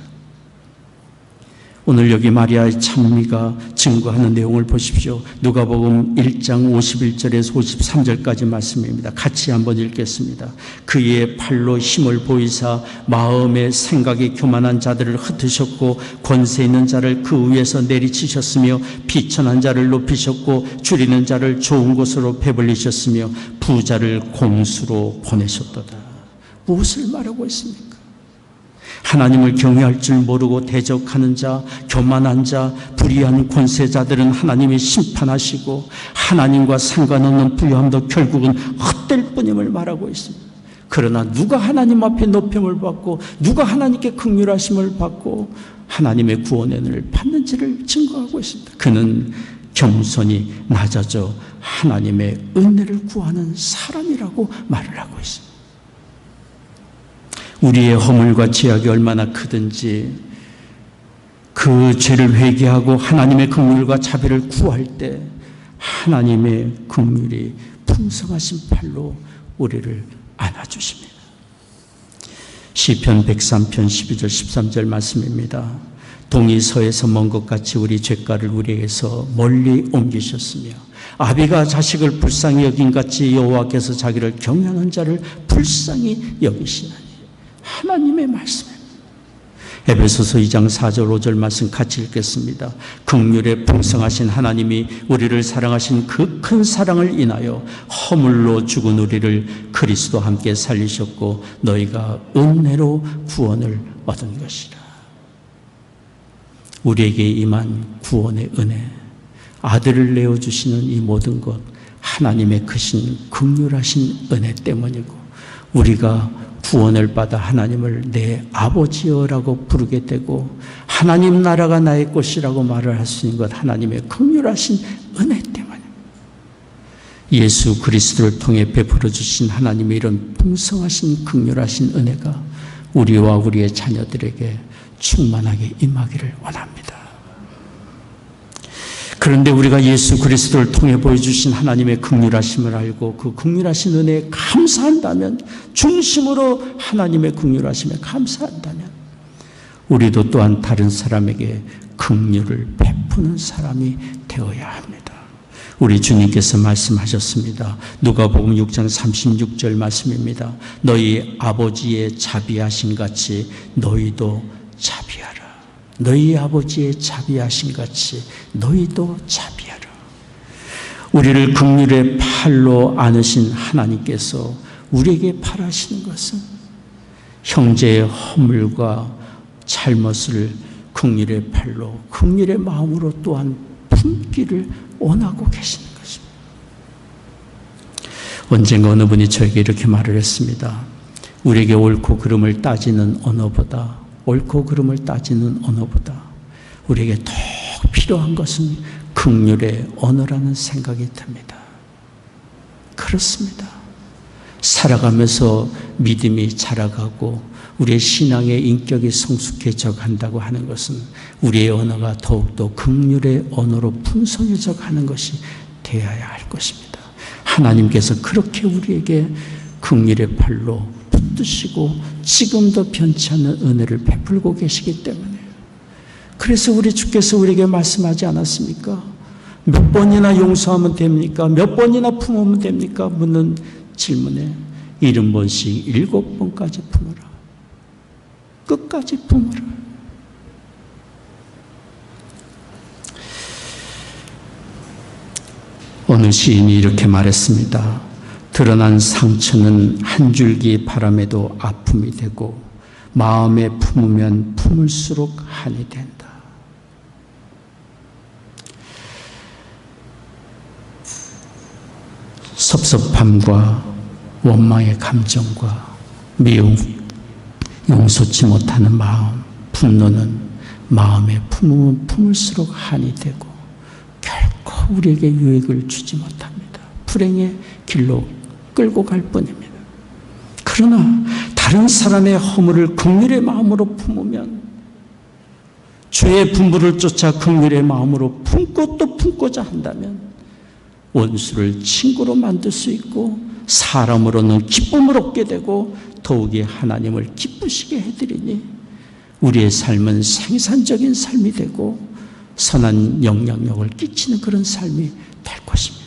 오늘 여기 마리아의 찬미가 증거하는 내용을 보십시오. 누가복음 1장 51절에서 53절까지 말씀입니다. 같이 한번 읽겠습니다. 그의 팔로 힘을 보이사 마음의 생각이 교만한 자들을 흩으셨고 권세 있는 자를 그 위에서 내리치셨으며 비천한 자를 높이셨고 줄이는 자를 좋은 곳으로 배불리셨으며 부자를 공수로 보내셨도다. 무엇을 말하고 있습니까? 하나님을 경외할 줄 모르고 대적하는 자, 교만한 자, 불의한 권세자들은 하나님이 심판하시고 하나님과 상관없는 부유함도 결국은 헛될 뿐임을 말하고 있습니다. 그러나 누가 하나님 앞에 높임을 받고 누가 하나님께 긍휼하심을 받고 하나님의 구원의 은혜를 받는지를 증거하고 있습니다. 그는 겸손히 낮아져 하나님의 은혜를 구하는 사람이라고 말을 하고 있습니다. 우리의 허물과 죄악이 얼마나 크든지 그 죄를 회개하고 하나님의 긍휼과 자비를 구할 때 하나님의 긍휼이 풍성하신 팔로 우리를 안아주십니다. 시편 103편 12절 13절 말씀입니다. 동이 서에서 먼 것 같이 우리 죄가를 우리에게서 멀리 옮기셨으며 아비가 자식을 불쌍히 여긴 같이 여호와께서 자기를 경외하는 자를 불쌍히 여기시나니. 하나님의 말씀입니다. 에베소서 2장 4절 5절 말씀 같이 읽겠습니다. 긍휼에 풍성하신 하나님이 우리를 사랑하신 그 큰 사랑을 인하여 허물로 죽은 우리를 그리스도와 함께 살리셨고 너희가 은혜로 구원을 얻은 것이라. 우리에게 임한 구원의 은혜, 아들을 내어주시는 이 모든 것, 하나님의 크신 긍휼하신 은혜 때문이고, 우리가 구원을 받아 하나님을 내 아버지여라고 부르게 되고 하나님 나라가 나의 것이라고 말을 할 수 있는 것, 하나님의 긍휼하신 은혜 때문입니다. 예수 그리스도를 통해 베풀어 주신 하나님의 이런 풍성하신 긍휼하신 은혜가 우리와 우리의 자녀들에게 충만하게 임하기를 원합니다. 그런데 우리가 예수 그리스도를 통해 보여주신 하나님의 긍휼하심을 알고 그 긍휼하신 은혜에 감사한다면, 중심으로 하나님의 긍휼하심에 감사한다면, 우리도 또한 다른 사람에게 긍휼을 베푸는 사람이 되어야 합니다. 우리 주님께서 말씀하셨습니다. 누가복음 6장 36절 말씀입니다. 너희 아버지의 자비하신 같이 너희도 자비하라. 너희 아버지의 자비하신 같이 너희도 자비하라. 우리를 긍휼의 팔로 안으신 하나님께서 우리에게 바라시는 것은 형제의 허물과 잘못을 긍휼의 팔로, 긍휼의 마음으로 또한 품기를 원하고 계시는 것입니다. 언젠가 어느 분이 저에게 이렇게 말을 했습니다. 우리에게 옳고 그름을 따지는 언어보다, 옳고 그름을 따지는 언어보다 우리에게 더 필요한 것은 긍휼의 언어라는 생각이 듭니다. 그렇습니다. 살아가면서 믿음이 자라가고 우리의 신앙의 인격이 성숙해져 간다고 하는 것은 우리의 언어가 더욱더 긍휼의 언어로 풍성해져 가는 것이 되어야 할 것입니다. 하나님께서 그렇게 우리에게 긍휼의 팔로 붙드시고 지금도 변치 않는 은혜를 베풀고 계시기 때문에, 그래서 우리 주께서 우리에게 말씀하지 않았습니까? 몇 번이나 용서하면 됩니까? 몇 번이나 품으면 됩니까? 묻는 질문에 70번씩 7번까지 품으라. 끝까지 품으라. 어느 시인이 이렇게 말했습니다. 드러난 상처는 한 줄기 바람에도 아픔이 되고 마음에 품으면 품을수록 한이 된다. 섭섭함과 원망의 감정과 미움, 용서치 못하는 마음, 분노는 마음에 품으면 품을수록 한이 되고 결코 우리에게 유익을 주지 못합니다. 불행의 길로 끌고 갈 뿐입니다. 그러나 다른 사람의 허물을 긍휼의 마음으로 품으면, 죄의 분부를 쫓아 긍휼의 마음으로 품고 또 품고자 한다면 원수를 친구로 만들 수 있고 사람으로는 기쁨을 얻게 되고 더욱이 하나님을 기쁘시게 해드리니 우리의 삶은 생산적인 삶이 되고 선한 영향력을 끼치는 그런 삶이 될 것입니다.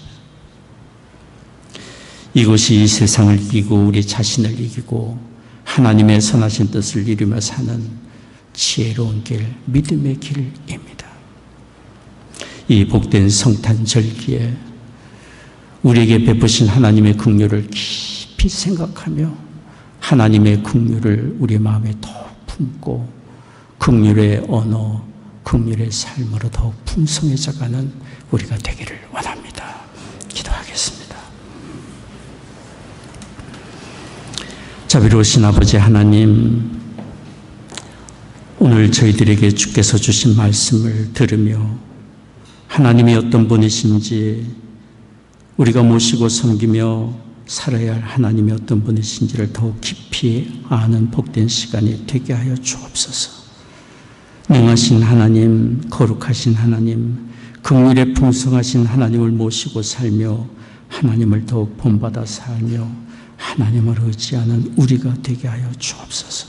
이것이 이 세상을 이기고 우리 자신을 이기고 하나님의 선하신 뜻을 이루며 사는 지혜로운 길, 믿음의 길입니다. 이 복된 성탄절기에 우리에게 베푸신 하나님의 긍휼을 깊이 생각하며 하나님의 긍휼을 우리 마음에 더욱 품고 긍휼의 언어, 긍휼의 삶으로 더욱 풍성해져가는 우리가 되기를 원합니다. 기도하겠습니다. 자비로우신 아버지 하나님, 오늘 저희들에게 주께서 주신 말씀을 들으며 하나님이 어떤 분이신지, 우리가 모시고 섬기며 살아야 할 하나님이 어떤 분이신지를 더욱 깊이 아는 복된 시간이 되게 하여 주옵소서. 능하신 하나님, 거룩하신 하나님, 긍휼에 풍성하신 하나님을 모시고 살며 하나님을 더욱 본받아 살며 하나님을 의지하는 우리가 되게 하여 주옵소서.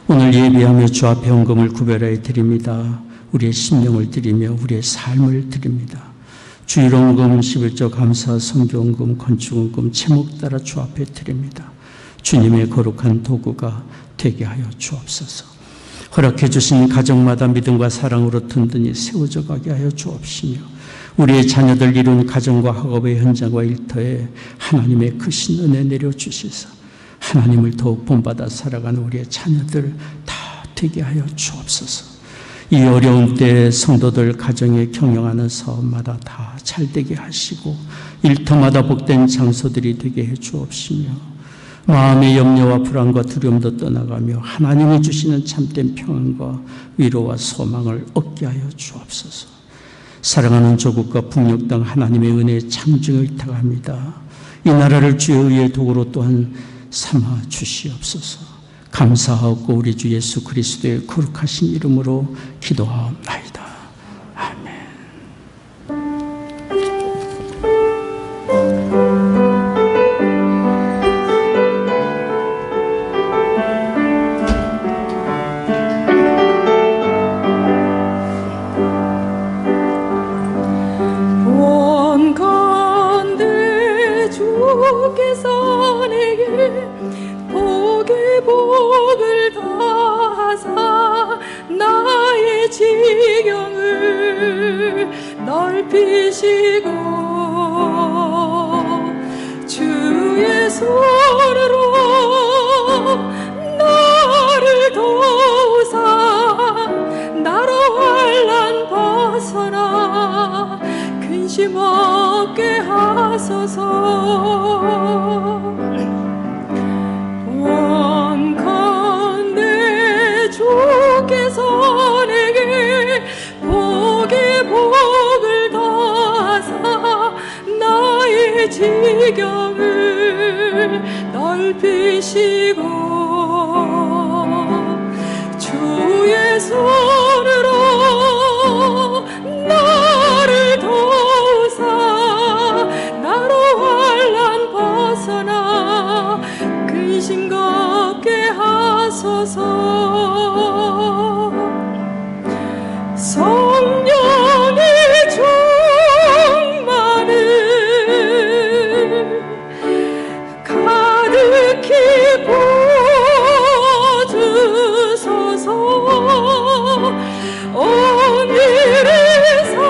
오늘 예배하며 주 앞에 헌금을 구별하여 드립니다. 우리의 심령을 드리며 우리의 삶을 드립니다. 주일헌금, 11조 감사, 성교헌금, 건축헌금 제목 따라 주 앞에 드립니다. 주님의 거룩한 도구가 되게 하여 주옵소서. 허락해 주신 가정마다 믿음과 사랑으로 든든히 세워져 가게 하여 주옵시며 우리의 자녀들 이룬 가정과 학업의 현장과 일터에 하나님의 크신 은혜 내려주시사 하나님을 더욱 본받아 살아가는 우리의 자녀들 다 되게 하여 주옵소서. 이 어려운 때에 성도들 가정에 경영하는 사업마다 다 잘되게 하시고 일터마다 복된 장소들이 되게 해 주옵시며 마음의 염려와 불안과 두려움도 떠나가며 하나님이 주시는 참된 평안과 위로와 소망을 얻게 하여 주옵소서. 사랑하는 조국과 북녘 땅 하나님의 은혜의 창증을 의탁합니다. 이 나라를 주의 의의 도구로 또한 삼아 주시옵소서. 감사하고 우리 주 예수 그리스도의 거룩하신 이름으로 기도하옵나이다. 아멘. 원컨대 주께서 내게 복을 더하사 나의 지경을 넓히시고 주의 손으로 나를 도우사 나로 환난 벗어나 근심 없게 하소서. 원컨대 주께서 내게 복을 더하사 나의 지경을 넓히시고 주의 손으로 나를 도우사 나로 환난 벗어나 근심 걷게 하소서. 성령의 충만을 가득히 부어주소서. 오늘의 삶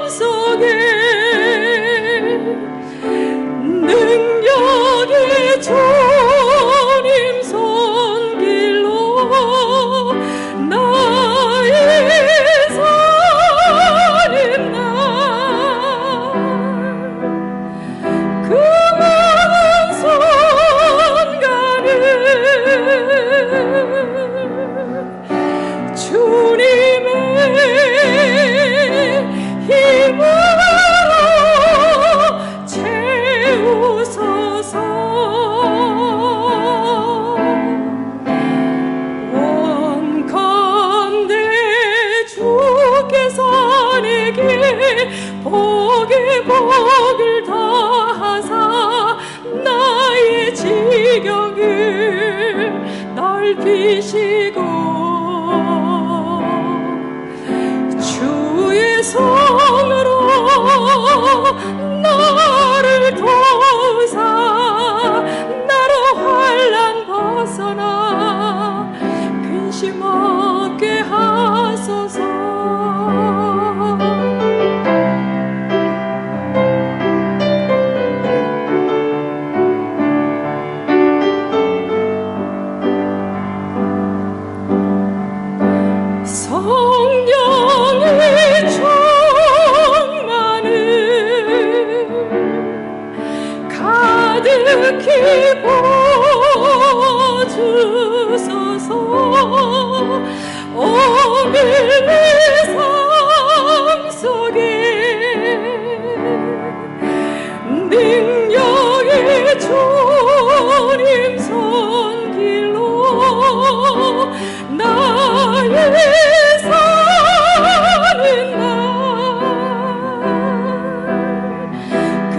속에 능력의 주님 손길로 나의 사는 날 그 많은 순간을 주님의 힘으로 채우소서. 원컨대 주께서 내게 복을 더하사 나의 지경을 넓히시고 주의 손으로 나를 도우사 나로 환난 벗어나 근심 없게 하소서. 성령의 충만을 가득히 부어주소서. 오늘 내 삶 속에 능력의 주님 손길로 나의 사는 날 그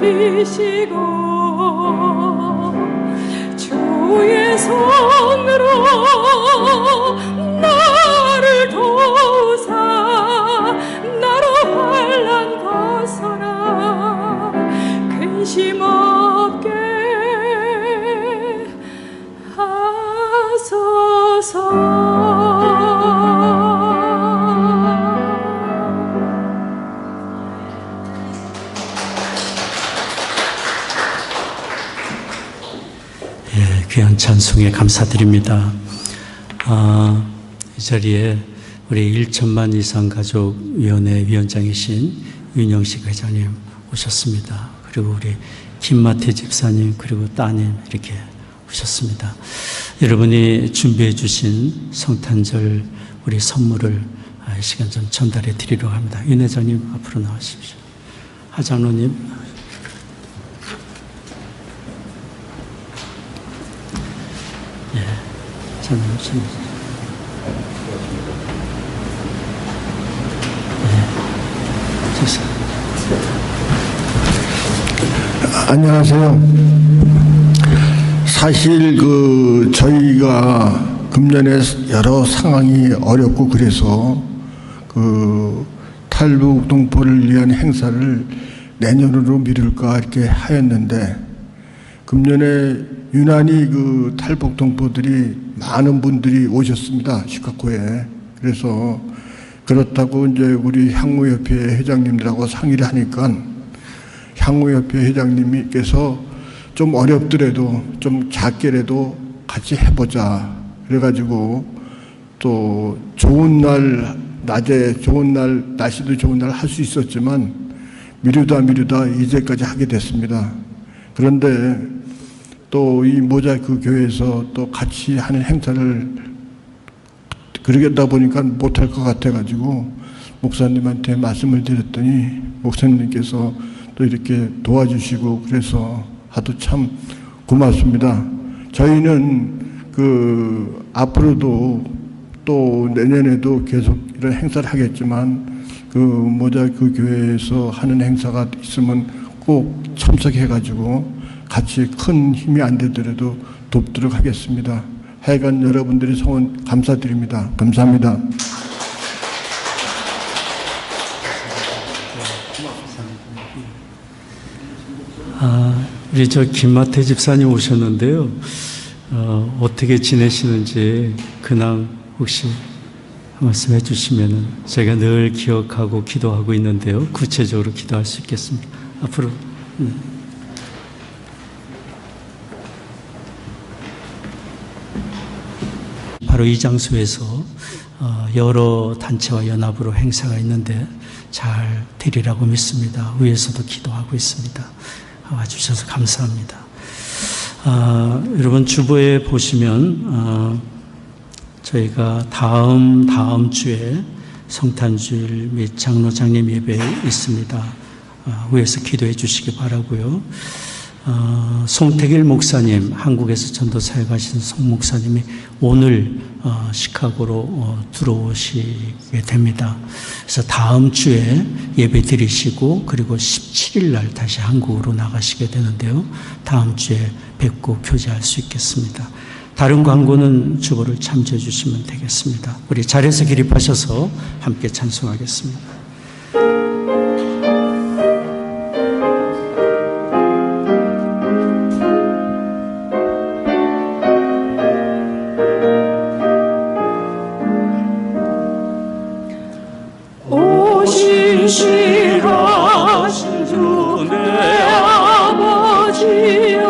지키시고 주의 손으로 나를 도우사 나로 환난 벗어나 근심 없게 하소서. 귀한 찬송에 감사드립니다. 이 자리에 우리 1천만 이상 가족위원회 위원장이신 윤영식 회장님 오셨습니다. 그리고 우리 김마태 집사님 그리고 따님 이렇게 오셨습니다. 여러분이 준비해 주신 성탄절 우리 선물을 이 시간 좀 전달해 드리려고 합니다. 윤 회장님 앞으로 나와주십시오. 하장로님 안녕하세요. 사실 저희가 금년에 여러 상황이 어렵고 그래서 탈북 동포를 위한 행사를 내년으로 미룰까 이렇게 하였는데 금년에 유난히 탈북 동포들이 많은 분들이 오셨습니다. 시카고에. 그래서 그렇다고 이제 우리 향후협회 회장님들하고 상의를 하니까 향후협회 회장님께서 좀 어렵더라도 좀 작게라도 같이 해보자. 그래가지고 또 좋은 날, 낮에 좋은 날, 날씨도 좋은 날 할 수 있었지만 미루다 이제까지 하게 됐습니다. 그런데 또 이 모자이크 교회에서 또 같이 하는 행사를 그러겠다 보니까 못할 것 같아가지고 목사님한테 말씀을 드렸더니 목사님께서 또 이렇게 도와주시고 그래서 하도 참 고맙습니다. 저희는 앞으로도 또 내년에도 계속 이런 행사를 하겠지만 모자이크 교회에서 하는 행사가 있으면 꼭 참석해가지고 같이 큰 힘이 안 되더라도 돕도록 하겠습니다. 하여간 여러분들의 성원 감사드립니다. 감사합니다. 우리 김마태 집사님 오셨는데요. 어떻게 지내시는지 근황 혹시 말씀해 주시면은 저희가 늘 기억하고 기도하고 있는데요. 구체적으로 기도할 수 있겠습니다. 앞으로. 바로 이 장소에서 여러 단체와 연합으로 행사가 있는데 잘 되리라고 믿습니다. 위에서도 기도하고 있습니다. 와주셔서 감사합니다. 여러분 주보에 보시면 저희가 다음 주에 성탄주일 및 장로장님 예배 있습니다. 위에서 기도해 주시기 바라고요. 송태길 목사님, 한국에서 전도사에 가신 송 목사님이 오늘 시카고로 들어오시게 됩니다. 그래서 다음 주에 예배 드리시고 그리고 17일 날 다시 한국으로 나가시게 되는데요. 다음 주에 뵙고 교제할 수 있겠습니다. 다른 광고는 주보를 참조해 주시면 되겠습니다. 우리 자리에서 기립하셔서 함께 찬송하겠습니다. 신실하신 주 내 아버지여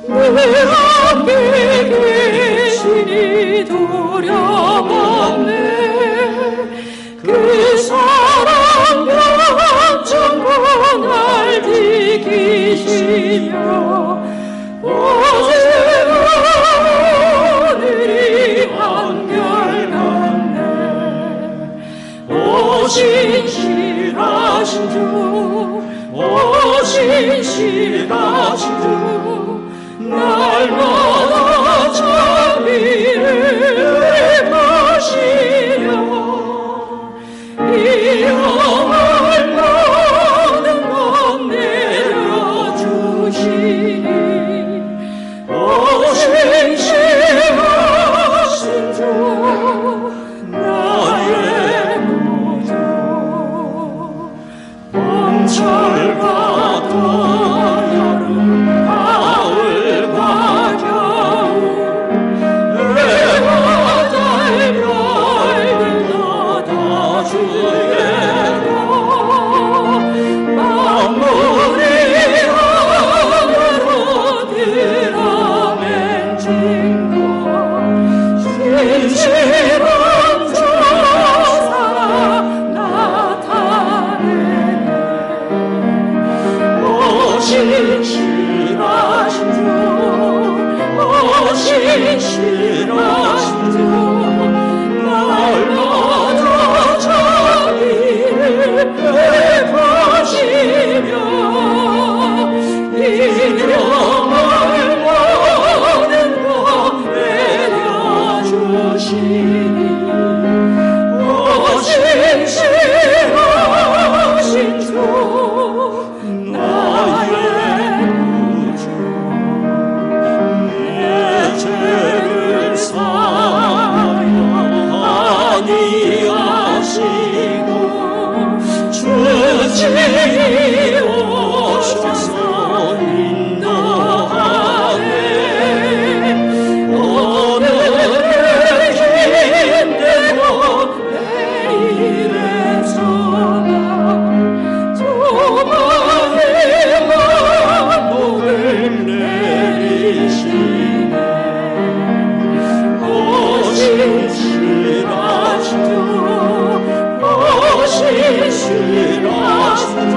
내 앞에 계시니 두려움 없네. 그 사랑 변천고 날 지키시며 어제와 오늘이 한결같네. 신실하신 주, 오 신실하신 주, 날마다 자비를 베푸시려 이 영을 모든 것 내려 신실하신 주 나의 구주 내 죄를 사하니 하시고 주님이 오셔서 인도하네 오늘의 힘대로 내일의 전화 조만의 만복을 내리시네 신실하신 주 신실하신 주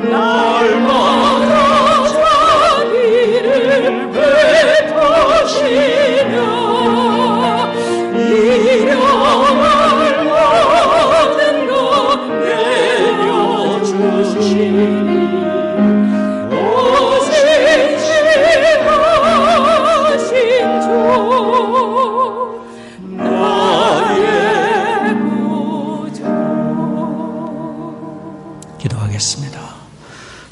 날마다 자비를 베푸시며 일용할 모든 것 내려주시니 신실하신 주 나의 구주. 기도하겠습니다.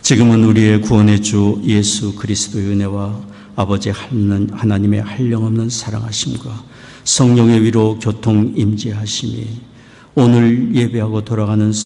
지금은 우리의 구원의 주 예수 그리스도의 은혜와 아버지 하나님의 한량없는 사랑하심과 성령의 위로 교통 임재하심이 오늘 예배하고 돌아가는